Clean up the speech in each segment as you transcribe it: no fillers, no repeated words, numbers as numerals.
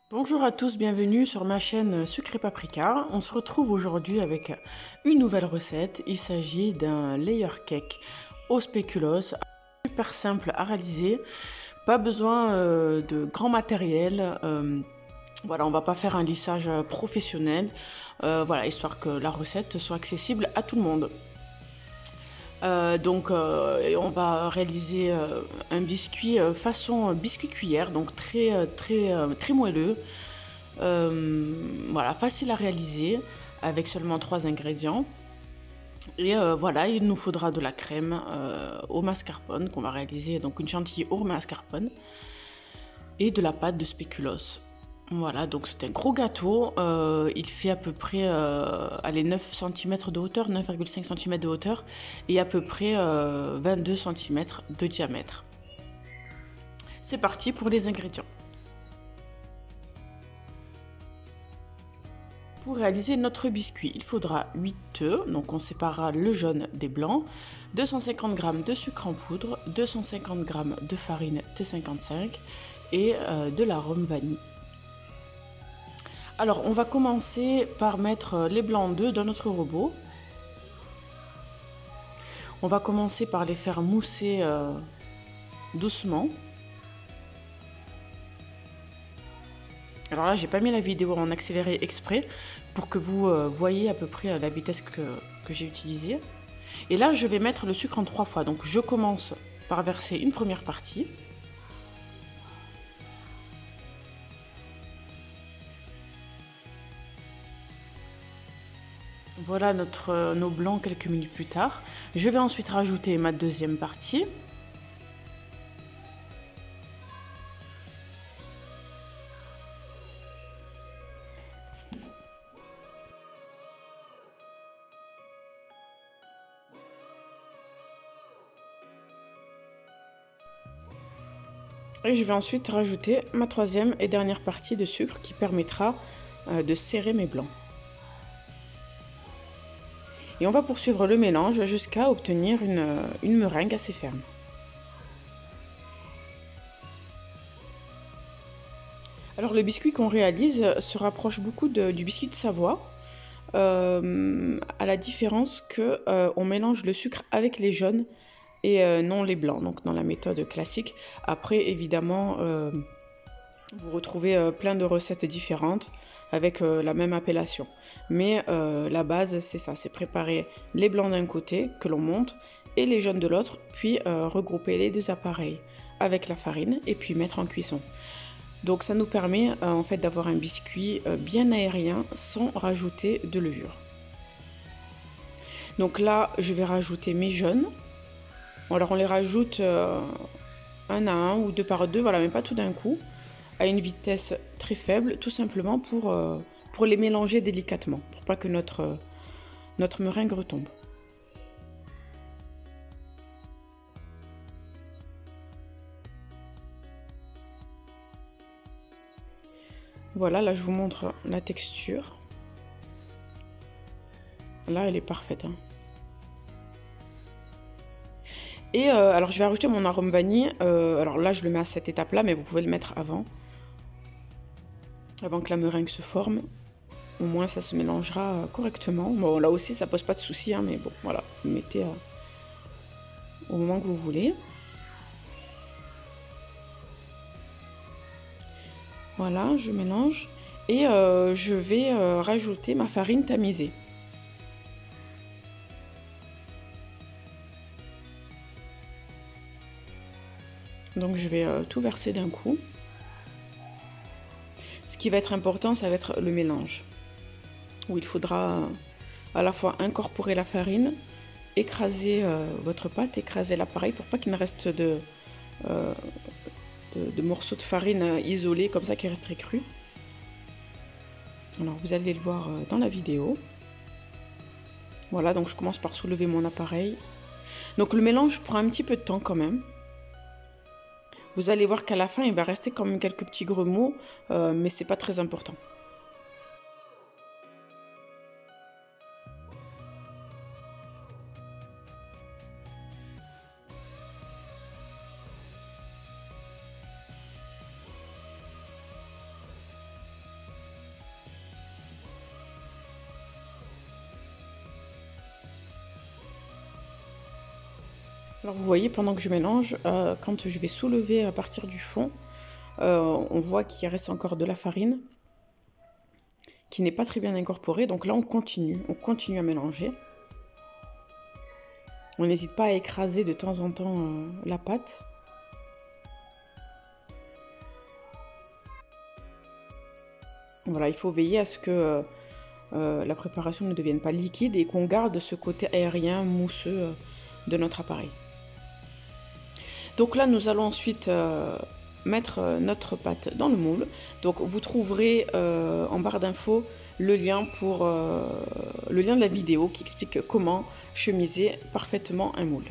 Bonjour à tous, bienvenue sur ma chaîne Sucré Paprika. On se retrouve aujourd'hui avec une nouvelle recette. Il s'agit d'un layer cake au spéculoos, super simple à réaliser. Pas besoin de grand matériel. Voilà, on va pas faire un lissage professionnel. Voilà, histoire que la recette soit accessible à tout le monde. On va réaliser un biscuit façon biscuit cuillère, donc très moelleux. Voilà, facile à réaliser avec seulement 3 ingrédients. Et voilà, il nous faudra de la crème au mascarpone qu'on va réaliser, donc une chantilly au mascarpone et de la pâte de spéculoos. Voilà, donc c'est un gros gâteau. Il fait à peu près allez, 9 cm de hauteur, 9,5 cm de hauteur et à peu près 22 cm de diamètre. C'est parti pour les ingrédients. Pour réaliser notre biscuit, il faudra 8 œufs, donc on séparera le jaune des blancs, 250 g de sucre en poudre, 250 g de farine T55 et de l'arôme vanille. Alors on va commencer par mettre les blancs d'œufs dans notre robot. On va commencer par les faire mousser doucement. Alors là, j'ai pas mis la vidéo en accéléré exprès pour que vous voyez à peu près la vitesse que j'ai utilisée. Et là, je vais mettre le sucre en 3 fois. Donc je commence par verser une première partie. Voilà nos blancs quelques minutes plus tard. Je vais ensuite rajouter ma deuxième partie. Et je vais ensuite rajouter ma troisième et dernière partie de sucre qui permettra de serrer mes blancs. Et on va poursuivre le mélange jusqu'à obtenir une meringue assez ferme. Alors le biscuit qu'on réalise se rapproche beaucoup du biscuit de Savoie, à la différence que on mélange le sucre avec les jaunes et non les blancs, donc dans la méthode classique. Après évidemment vous retrouvez plein de recettes différentes avec la même appellation. Mais la base, c'est ça, c'est préparer les blancs d'un côté que l'on monte et les jaunes de l'autre, puis regrouper les deux appareils avec la farine et puis mettre en cuisson. Donc ça nous permet en fait d'avoir un biscuit bien aérien sans rajouter de levure. Donc là, je vais rajouter mes jaunes. Alors on les rajoute un à un ou deux par deux, voilà, mais pas tout d'un coup, à une vitesse très faible, tout simplement pour les mélanger délicatement, pour pas que notre meringue retombe. Voilà, là je vous montre la texture. Là, elle est parfaite. Hein. Et alors je vais rajouter mon arôme vanille. Alors là, je le mets à cette étape-là, mais vous pouvez le mettre avant que la meringue se forme. Au moins, ça se mélangera correctement. Bon, là aussi, ça pose pas de souci, hein, mais bon, voilà, vous le mettez au moment que vous voulez. Voilà, je mélange. Et je vais rajouter ma farine tamisée. Donc je vais tout verser d'un coup. Ce qui va être important, ça va être le mélange. Où il faudra à la fois incorporer la farine, écraser votre pâte, écraser l'appareil pour pas qu'il ne reste de morceaux de farine isolés comme ça qui resteraient crus. Alors vous allez le voir dans la vidéo. Voilà, donc je commence par soulever mon appareil. Donc le mélange prend un petit peu de temps quand même. Vous allez voir qu'à la fin, il va rester quand même quelques petits grelots, mais c'est pas très important. Alors vous voyez, pendant que je mélange, quand je vais soulever à partir du fond, on voit qu'il reste encore de la farine qui n'est pas très bien incorporée. Donc là, on continue à mélanger. On n'hésite pas à écraser de temps en temps la pâte. Voilà, il faut veiller à ce que la préparation ne devienne pas liquide et qu'on garde ce côté aérien, mousseux de notre appareil. Donc là, nous allons ensuite mettre notre pâte dans le moule. Donc vous trouverez en barre d'infos le lien de la vidéo qui explique comment chemiser parfaitement un moule.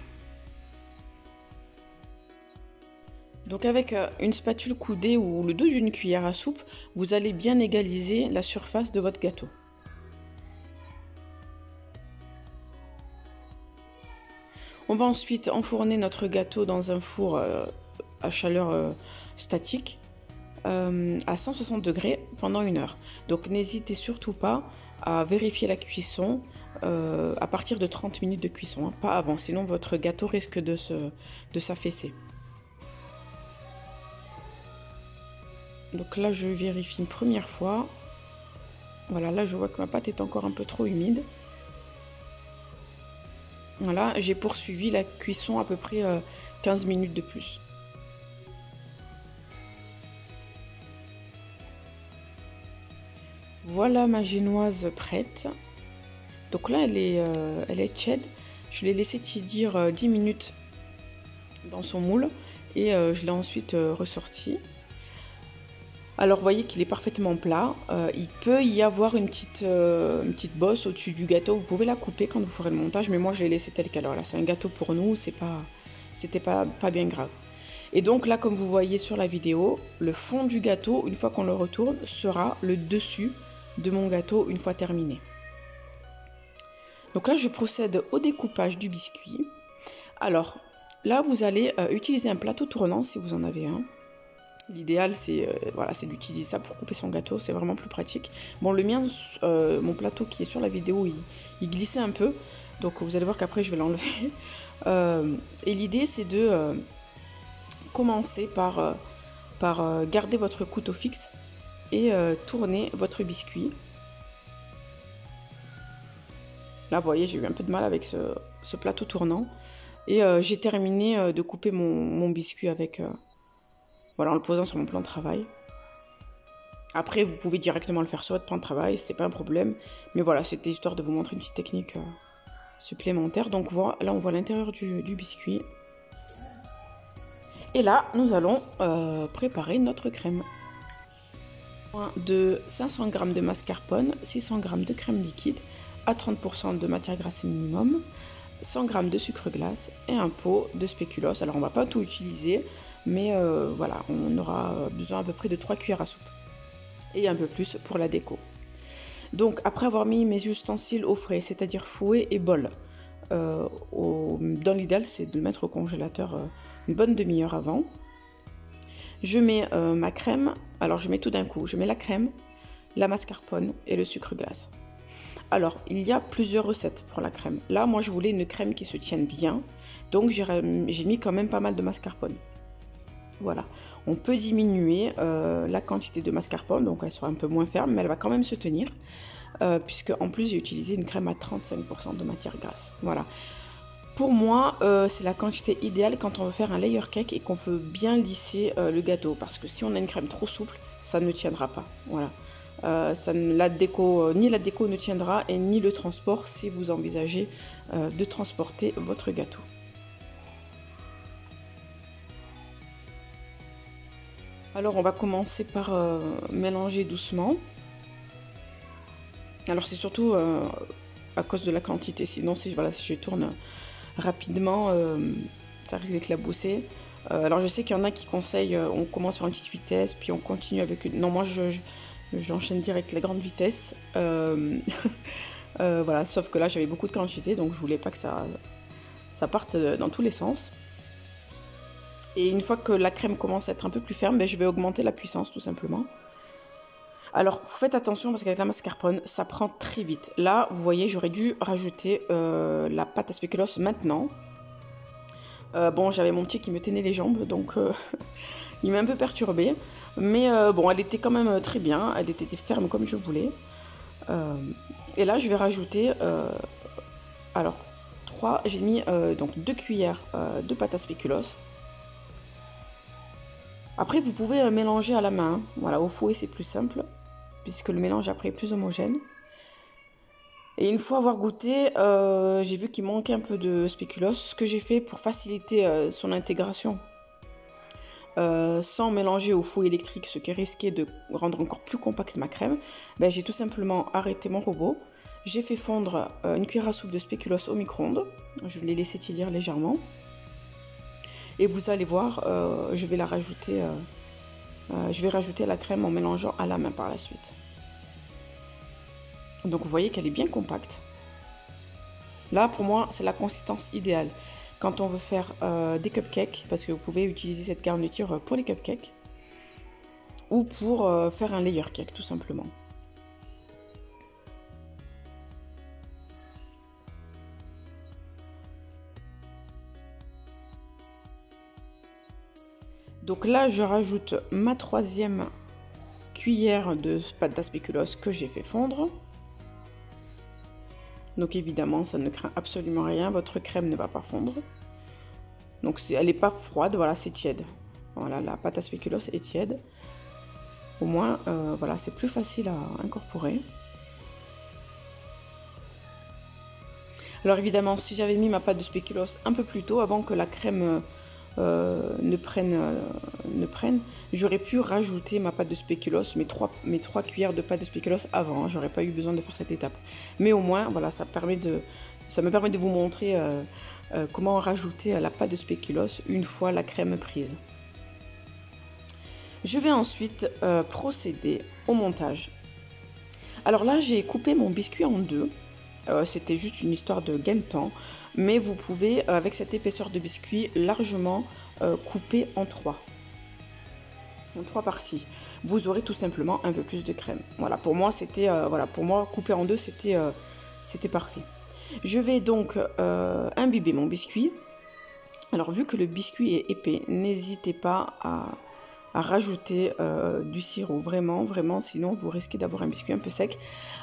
Donc avec une spatule coudée ou le dos d'une cuillère à soupe, vous allez bien égaliser la surface de votre gâteau. On va ensuite enfourner notre gâteau dans un four à chaleur statique à 160 degrés pendant 1 heure. Donc n'hésitez surtout pas à vérifier la cuisson à partir de 30 minutes de cuisson, hein, pas avant, sinon votre gâteau risque de s'affaisser. Donc là je vérifie une première fois. Voilà, là je vois que ma pâte est encore un peu trop humide. Voilà, j'ai poursuivi la cuisson à peu près 15 minutes de plus. Voilà ma génoise prête. Donc là, elle est tiède. Je l'ai laissée tiédir 10 minutes dans son moule et je l'ai ensuite ressorti. Alors, vous voyez qu'il est parfaitement plat. Il peut y avoir une petite bosse au-dessus du gâteau. Vous pouvez la couper quand vous ferez le montage, mais moi, je l'ai laissé tel quel. Alors là, c'est un gâteau pour nous, c'était pas bien grave. Et donc là, comme vous voyez sur la vidéo, le fond du gâteau, une fois qu'on le retourne, sera le dessus de mon gâteau une fois terminé. Donc là, je procède au découpage du biscuit. Alors, là, vous allez utiliser un plateau tournant si vous en avez un. L'idéal, c'est voilà, d'utiliser ça pour couper son gâteau, c'est vraiment plus pratique. Bon, le mien, mon plateau qui est sur la vidéo, il glissait un peu. Donc, vous allez voir qu'après, je vais l'enlever. Et l'idée, c'est de commencer par garder votre couteau fixe et tourner votre biscuit. Là, vous voyez, j'ai eu un peu de mal avec ce plateau tournant. Et j'ai terminé de couper mon biscuit avec... voilà, en le posant sur mon plan de travail. Après, vous pouvez directement le faire sur votre plan de travail, c'est pas un problème. Mais voilà, c'était histoire de vous montrer une petite technique supplémentaire. Donc voilà, là, on voit l'intérieur du biscuit. Et là, nous allons préparer notre crème. De 500 g de mascarpone, 600 g de crème liquide, à 30% de matière grasse minimum, 100 g de sucre glace et un pot de spéculoos. Alors on va pas tout utiliser, mais voilà, on aura besoin à peu près de 3 cuillères à soupe. Et un peu plus pour la déco. Donc après avoir mis mes ustensiles au frais, c'est-à-dire fouet et bol, dans l'idéal c'est de le mettre au congélateur une bonne demi-heure avant. Je mets ma crème, alors je mets tout d'un coup, je mets la crème, la mascarpone et le sucre glace. Alors, il y a plusieurs recettes pour la crème. Là, moi, je voulais une crème qui se tienne bien. Donc, j'ai mis quand même pas mal de mascarpone. Voilà. On peut diminuer la quantité de mascarpone. Donc, elle sera un peu moins ferme, mais elle va quand même se tenir. Puisque, en plus, j'ai utilisé une crème à 35% de matière grasse. Voilà. Pour moi, c'est la quantité idéale quand on veut faire un layer cake et qu'on veut bien lisser le gâteau. Parce que si on a une crème trop souple, ça ne tiendra pas. Voilà. Ni la déco ne tiendra et ni le transport si vous envisagez de transporter votre gâteau. Alors on va commencer par mélanger doucement. Alors c'est surtout à cause de la quantité, sinon si je tourne rapidement, ça risque d'éclabousser. Alors je sais qu'il y en a qui conseillent, on commence par une petite vitesse, puis on continue avec une... Non, moi j'enchaîne direct la grande vitesse. Voilà, sauf que là j'avais beaucoup de quantité, donc je voulais pas que ça parte dans tous les sens. Et une fois que la crème commence à être un peu plus ferme, je vais augmenter la puissance tout simplement. Alors faites attention parce qu'avec la mascarpone, ça prend très vite. Là, vous voyez, j'aurais dû rajouter la pâte à spéculoos maintenant. Bon, j'avais mon pied qui me tenait les jambes, donc il m'a un peu perturbée. Mais bon, elle était quand même très bien, elle était ferme comme je voulais. Euh, et là, je vais rajouter, alors, j'ai mis donc 2 cuillères de pâte à spéculoos. Après, vous pouvez mélanger à la main, hein. Voilà, au fouet, c'est plus simple, puisque le mélange après est plus homogène. Et une fois avoir goûté, j'ai vu qu'il manquait un peu de spéculoos. Ce que j'ai fait pour faciliter son intégration, sans mélanger au fouet électrique, ce qui risquait de rendre encore plus compacte ma crème, ben, j'ai tout simplement arrêté mon robot. J'ai fait fondre une cuillère à soupe de spéculoos au micro-ondes. Je l'ai laissé tiédir légèrement. Et vous allez voir, je vais rajouter la crème en mélangeant à la main par la suite. Donc vous voyez qu'elle est bien compacte. Là, pour moi, c'est la consistance idéale. Quand on veut faire des cupcakes, parce que vous pouvez utiliser cette garniture pour les cupcakes, ou pour faire un layer cake, tout simplement. Donc là, je rajoute ma 3e cuillère de pâte à spéculoos que j'ai fait fondre. Donc évidemment, ça ne craint absolument rien, votre crème ne va pas fondre. Donc elle n'est pas froide, voilà, c'est tiède. Voilà, la pâte à spéculoos est tiède. Au moins, voilà, c'est plus facile à incorporer. Alors évidemment, si j'avais mis ma pâte de spéculoos un peu plus tôt, avant que la crème ne prenne, j'aurais pu rajouter ma pâte de spéculoos, mes 3 cuillères de pâte de spéculoos avant, hein, j'aurais pas eu besoin de faire cette étape. Mais au moins, voilà, ça me permet de vous montrer comment rajouter la pâte de spéculoos une fois la crème prise. Je vais ensuite procéder au montage. Alors là, j'ai coupé mon biscuit en deux. C'était juste une histoire de gain de temps, mais vous pouvez, avec cette épaisseur de biscuit, largement couper en trois parties. Vous aurez tout simplement un peu plus de crème. Voilà, pour moi, couper en deux, c'était parfait. Je vais donc imbiber mon biscuit. Alors, vu que le biscuit est épais, n'hésitez pas à rajouter du sirop, vraiment, sinon vous risquez d'avoir un biscuit un peu sec.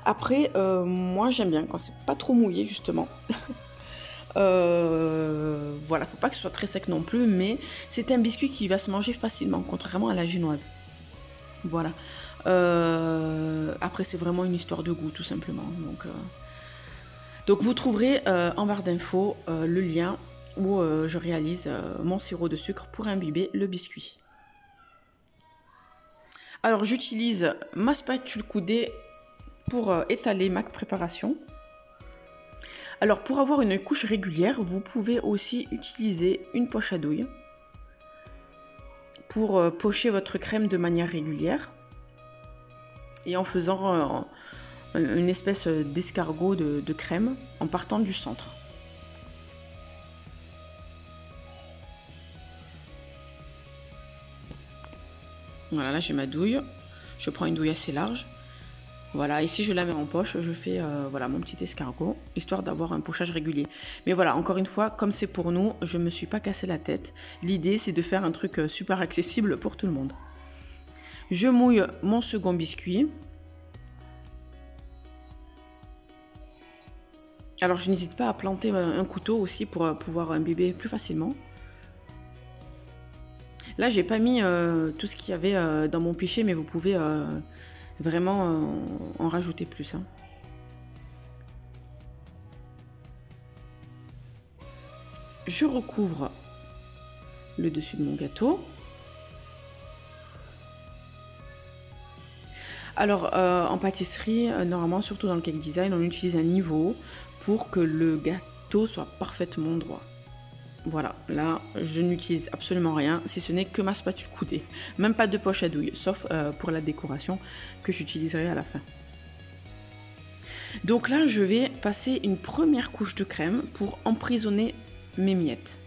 Après, moi j'aime bien quand c'est pas trop mouillé justement. Voilà, faut pas que ce soit très sec non plus, mais c'est un biscuit qui va se manger facilement, contrairement à la génoise. Voilà. Après, c'est vraiment une histoire de goût, tout simplement. Donc vous trouverez en barre d'infos le lien où je réalise mon sirop de sucre pour imbiber le biscuit. Alors j'utilise ma spatule coudée pour étaler ma préparation. Alors pour avoir une couche régulière, vous pouvez aussi utiliser une poche à douille pour pocher votre crème de manière régulière et en faisant une espèce d'escargot de crème en partant du centre. Voilà, là j'ai ma douille, je prends une douille assez large. Voilà, ici je la mets en poche, je fais voilà, mon petit escargot, histoire d'avoir un pochage régulier. Mais voilà, encore une fois, comme c'est pour nous, je ne me suis pas cassé la tête. L'idée c'est de faire un truc super accessible pour tout le monde. Je mouille mon second biscuit. Alors je n'hésite pas à planter un couteau aussi pour pouvoir imbiber plus facilement. Là j'ai pas mis tout ce qu'il y avait dans mon pichet, mais vous pouvez vraiment en rajouter plus. Hein. Je recouvre le dessus de mon gâteau. Alors en pâtisserie, normalement, surtout dans le cake design, on utilise un niveau pour que le gâteau soit parfaitement droit. Voilà, là, je n'utilise absolument rien, si ce n'est que ma spatule coudée. Même pas de poche à douille, sauf pour la décoration que j'utiliserai à la fin. Donc là, je vais passer une première couche de crème pour emprisonner mes miettes.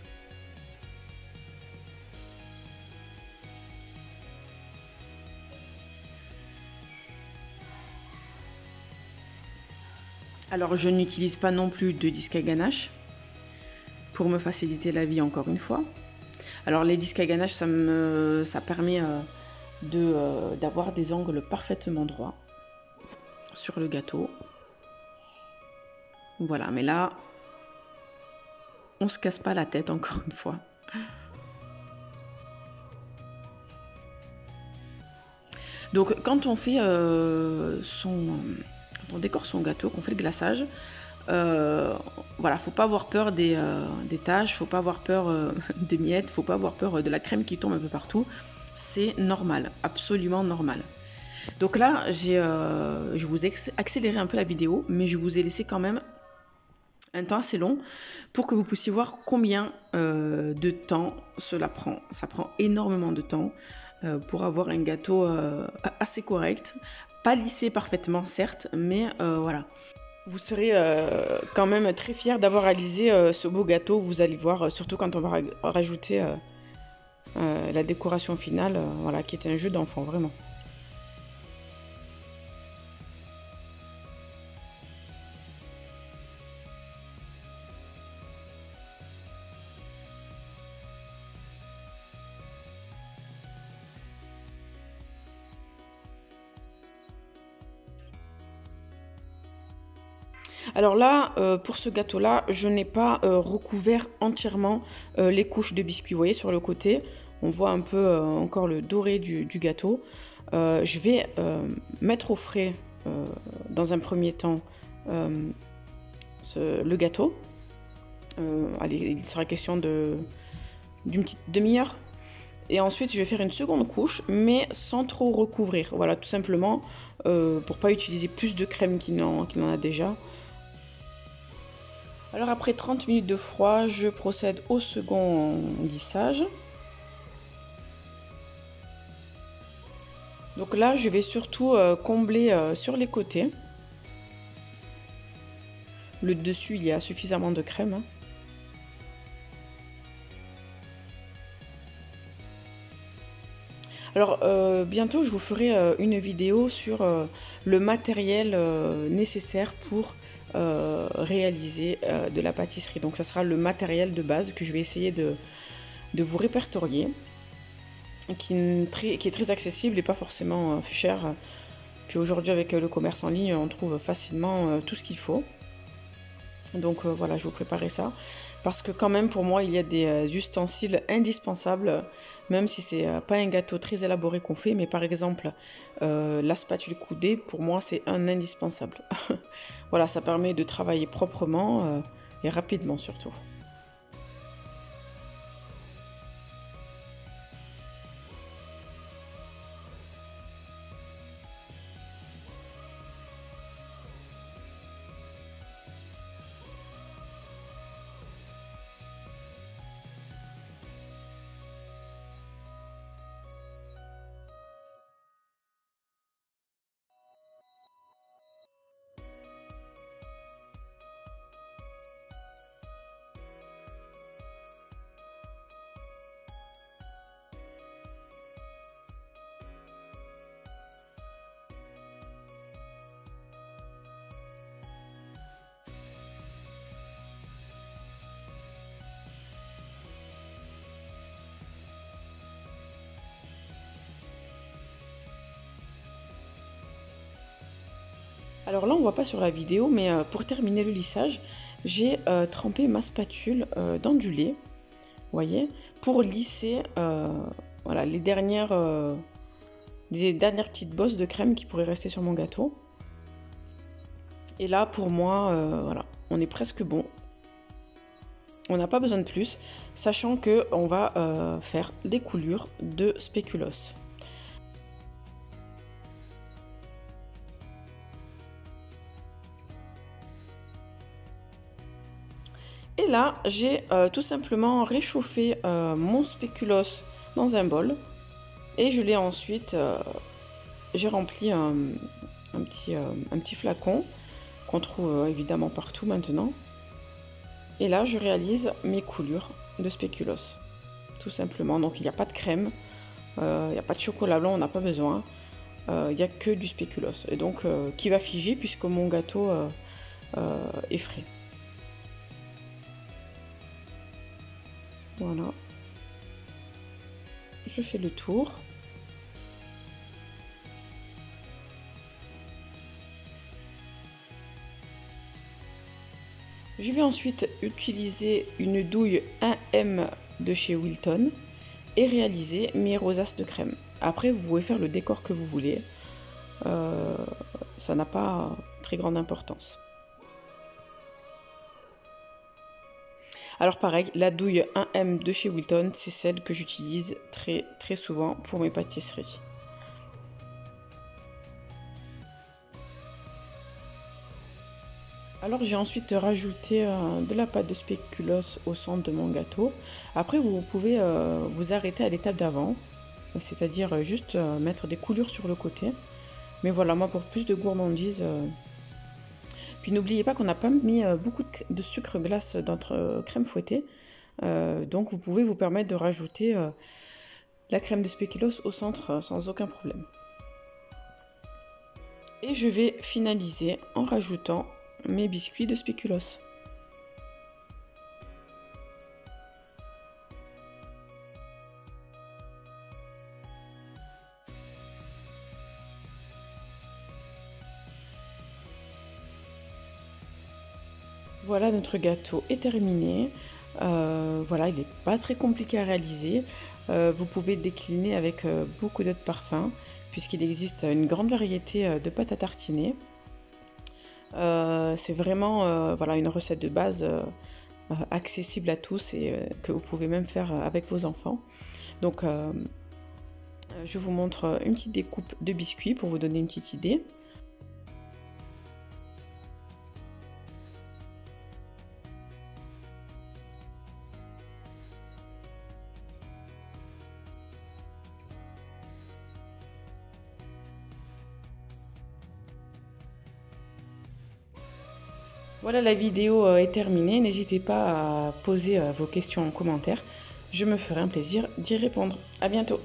Alors, je n'utilise pas non plus de disque à ganache. pour me faciliter la vie encore une fois. Alors les disques à ganache, ça permet d'avoir des angles parfaitement droits sur le gâteau. Voilà, mais là, on se casse pas la tête encore une fois. Donc quand on fait quand on décore son gâteau, qu'on fait le glaçage, voilà, faut pas avoir peur des taches, faut pas avoir peur des miettes, faut pas avoir peur de la crème qui tombe un peu partout. C'est normal, absolument normal. Donc là, je vous ai accéléré un peu la vidéo, mais je vous ai laissé quand même un temps assez long pour que vous puissiez voir combien de temps cela prend. Ça prend énormément de temps pour avoir un gâteau assez correct, pas lissé parfaitement certes, mais voilà. Vous serez quand même très fiers d'avoir réalisé ce beau gâteau, vous allez voir, surtout quand on va rajouter la décoration finale, voilà, qui est un jeu d'enfant, vraiment. Alors là, pour ce gâteau-là, je n'ai pas recouvert entièrement les couches de biscuits. Vous voyez, sur le côté, on voit un peu encore le doré du gâteau. Je vais mettre au frais, dans un premier temps, le gâteau. Allez, il sera question d'une petite demi-heure. Et ensuite, je vais faire une seconde couche, mais sans trop recouvrir. Voilà, tout simplement, pour pas utiliser plus de crème qu'il n'en a déjà. Alors après 30 minutes de froid, je procède au second lissage. Donc là, je vais surtout combler sur les côtés. Le dessus, il y a suffisamment de crème, hein. Alors bientôt, je vous ferai une vidéo sur le matériel nécessaire pour réaliser de la pâtisserie. Donc ça sera le matériel de base que je vais essayer de vous répertorier, qui est très accessible et pas forcément cher. Puis aujourd'hui avec le commerce en ligne, on trouve facilement tout ce qu'il faut. Donc voilà, je vous préparais ça. Parce que quand même pour moi, il y a des ustensiles indispensables, même si c'est pas un gâteau très élaboré qu'on fait, mais par exemple la spatule coudée, pour moi c'est un indispensable. Voilà, ça permet de travailler proprement et rapidement surtout. Alors là, on voit pas sur la vidéo, mais pour terminer le lissage, j'ai trempé ma spatule dans du lait, vous voyez, pour lisser voilà, les dernières petites bosses de crème qui pourraient rester sur mon gâteau. Et là, pour moi, voilà, on est presque bon. On n'a pas besoin de plus, sachant que on va faire des coulures de spéculoos. Et là, j'ai tout simplement réchauffé mon spéculoos dans un bol. Et je l'ai ensuite, j'ai rempli un petit flacon qu'on trouve évidemment partout maintenant. Et là, je réalise mes coulures de spéculoos, tout simplement. Donc, il n'y a pas de crème, il n'y a pas de chocolat blanc, on n'a pas besoin. Il n'y a que du spéculoos. Et donc, qui va figer puisque mon gâteau est frais. Voilà. Je fais le tour. Je vais ensuite utiliser une douille 1M de chez Wilton et réaliser mes rosaces de crème. Après, vous pouvez faire le décor que vous voulez. Ça n'a pas très grande importance. Alors pareil, la douille 1M de chez Wilton, c'est celle que j'utilise très souvent pour mes pâtisseries. Alors j'ai ensuite rajouté de la pâte de spéculoos au centre de mon gâteau. Après vous pouvez vous arrêter à l'étape d'avant, c'est-à-dire juste mettre des coulures sur le côté. Mais voilà, moi pour plus de gourmandise. Puis n'oubliez pas qu'on n'a pas mis beaucoup de sucre glace dans notre crème fouettée. Donc vous pouvez vous permettre de rajouter la crème de spéculoos au centre sans aucun problème. Et je vais finaliser en rajoutant mes biscuits de spéculoos. Voilà, notre gâteau est terminé. Voilà, il n'est pas très compliqué à réaliser. Vous pouvez décliner avec beaucoup d'autres parfums, puisqu'il existe une grande variété de pâtes à tartiner. C'est vraiment voilà, une recette de base accessible à tous et que vous pouvez même faire avec vos enfants. Donc, je vous montre une petite découpe de biscuits pour vous donner une petite idée. Voilà, la vidéo est terminée. N'hésitez pas à poser vos questions en commentaire. Je me ferai un plaisir d'y répondre. À bientôt!